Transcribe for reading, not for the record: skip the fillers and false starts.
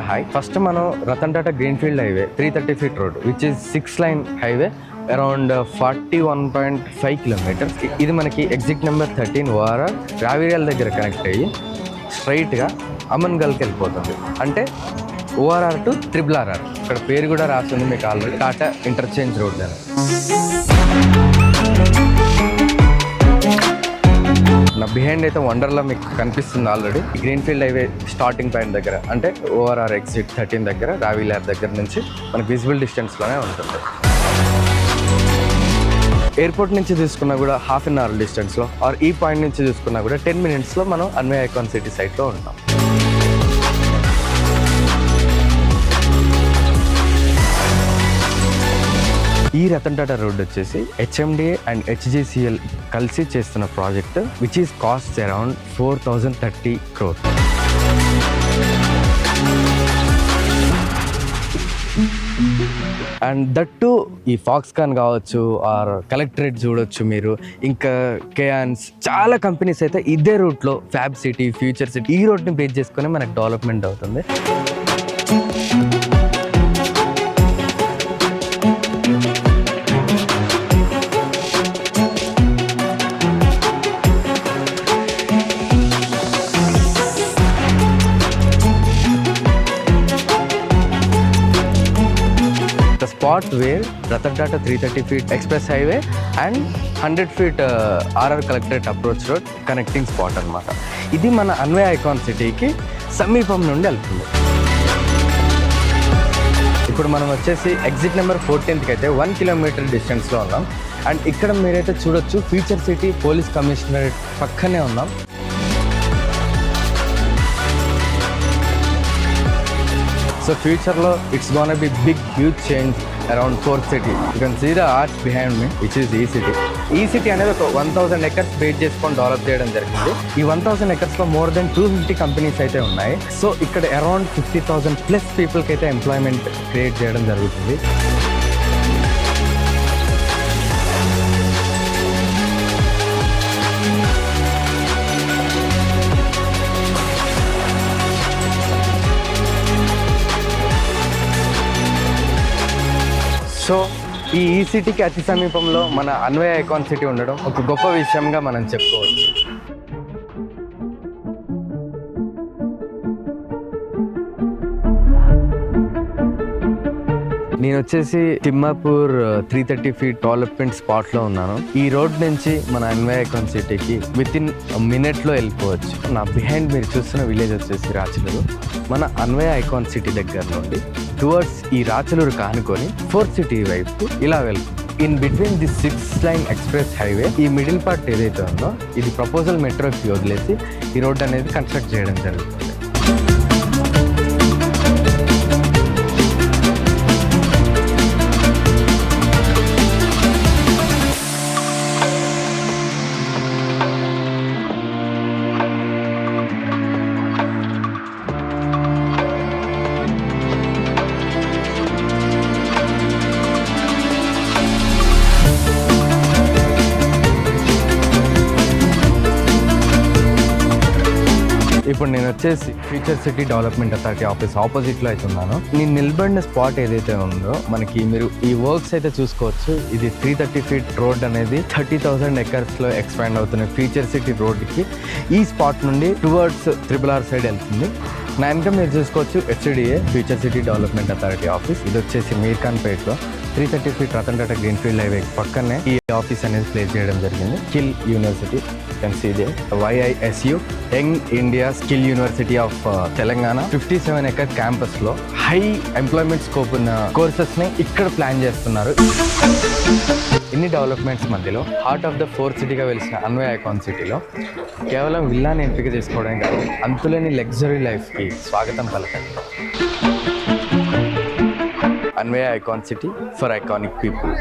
Hi, first మనం Ratan Tata greenfield highway 330 feet road which is 6-lane highway around 41.5 kilometers. ఇది మనకి exit number 13 ORR రావిరియల్ దగ్గర connect అయ్యి స్ట్రైట్గా అమన్గల్కి వెళ్ళిపోతుంది. అంటే ఓఆర్ఆర్ టు RRR. ఇక్కడ పేరు కూడా రాస్తుంది మీకు ఆల్రెడీ, టాటా ఇంటర్చేంజ్ రోడ్ అని. నా బిహైండ్ అయితే వండర్లా మీకు కనిపిస్తుంది already. Greenfield highway starting point దగ్గర అంటే ఓఆర్ఆర్ ఎగ్జిట్ 13 దగ్గర రావిరియల్ దగ్గర నుంచి మనకి విజిబుల్ డిస్టెన్స్లోనే ఉంటుంది. ఎయిర్పోర్ట్ నుంచి చూసుకున్నా కూడా ½ an hour డిస్టెన్స్లో, ఆర్ ఈ పాయింట్ నుంచి చూసుకున్నా కూడా 10 minutesలో మనం అన్వే ఐకాన్ సిటీ సైట్లో ఉంటాం. ఈ రతన్ టాటా రోడ్ వచ్చేసి HMDA అండ్ HGCL కలిసి చేస్తున్న project which is cost around 4030 crore. And that to ఈ ఫాక్స్కాన్ కావచ్చు ఆర్ కలెక్టరేట్ చూడొచ్చు మీరు, ఇంకా కేయాన్స్, చాలా కంపెనీస్ అయితే ఇదే రూట్లో ఫ్యాబ్ సిటీ, ఫ్యూచర్ సిటీ ఈ రోడ్ని బేస్ చేసుకుని మనకు డెవలప్మెంట్ అవుతుంది. Spot where Ratan Tata 330 feet express highway and 100 feet RR Collectorate approach road connecting spot అనమాట. ఇది మన అన్వే ఐకాన్ సిటీకి సమీపం నుండి వెళ్తుంది. ఇప్పుడు మనం వచ్చేసి ఎగ్జిట్ నెంబర్ 14కి అయితే 1 kilometer డిస్టెన్స్లో ఉన్నాం. అండ్ ఇక్కడ మీరైతే చూడొచ్చు ఫ్యూచర్ సిటీ పోలీస్ కమిషనరేట్ పక్కనే ఉన్నాం. So future lo it's gonna be big huge change around Fourth City. You can see the arch behind me which is E-City. E-City అనేది ఒక 1000 acres బేస్ చేసుకొని డెవలప్ చేయడం జరిగింది. ఈ 1000 acres లో more than 250 companies అయితే ఉన్నాయి. సో ఇక్కడ అరౌండ్ 50,000 ప్లస్ పీపుల్కి అయితే ఎంప్లాయ్మెంట్ క్రియేట్ చేయడం జరుగుతుంది. సో ఈ సిటీకి అతి సమీపంలో మన అన్వే ఐకాన్ సిటీ ఉండడం ఒక గొప్ప విషయంగా మనం చెప్పుకోవచ్చు. నేను వచ్చేసి తిమ్మాపూర్ 330 feet డెవలప్మెంట్ స్పాట్లో ఉన్నాను. ఈ రోడ్ నుంచి మన అన్వే ఐకాన్ సిటీకి వితిన్ మినిట్లో వెళ్ళిపోవచ్చు. నా బిహైండ్ మీరు చూస్తున్న విలేజ్ వచ్చేసి రాచలూరు. మన అన్వే ఐకాన్ సిటీ దగ్గర నుండి టువర్డ్స్ ఈ రాచలూరు కానుకొని ఫోర్త్ సిటీ వైపు ఇలా వెళ్తుంది. In between the 6-lane express highway ఈ మిడిల్ పార్ట్ ఏదైతే ఉందో ఇది ప్రపోజల్ మెట్రోకి వదిలేసి ఈ రోడ్ అనేది కన్స్ట్రక్ట్ చేయడం జరుగుతుంది. ఇప్పుడు నేను వచ్చేసి future city development authority office ఆపోజిట్లో అయితే ఉన్నాను. నేను నిలబడిన స్పాట్ ఏదైతే ఉందో మనకి మీరు ఈ వర్క్స్ అయితే చూసుకోవచ్చు. ఇది 330 feet రోడ్ అనేది 30,000 acresలో ఎక్స్పాండ్ అవుతున్న ఫ్యూచర్ సిటీ రోడ్కి ఈ స్పాట్ నుండి టువర్డ్స్ RRR సైడ్ వెళ్తుంది. నా వెనక మీరు చూసుకోవచ్చు HCDA future city development authority office. ఇది వచ్చేసి మీర్ఖాన్పేట్లో 330 feet Ratan Tata greenfield highway పక్కనే ఈ ఆఫీస్ అనేది ప్లేస్ చేయడం జరిగింది. Skill university can see there YISU young India skill university of Telangana 57 acre campus లో హై ఎంప్లాయ్మెంట్ స్కోప్ ఉన్న కోర్సెస్ ని ఇక్కడ ప్లాన్ చేస్తున్నారు. ఇన్ని డెవలప్మెంట్స్ మధ్యలో హార్ట్ ఆఫ్ ద ఫోర్త్ సిటీగా వెలిసిన అన్వే ఐకాన్ సిటీలో కేవలం విల్లాని ఎంపిక చేసుకోవడం కాదు, అంతులేని లగ్జరీ లైఫ్కి స్వాగతం పలకండి. Anyway icon city for iconic people.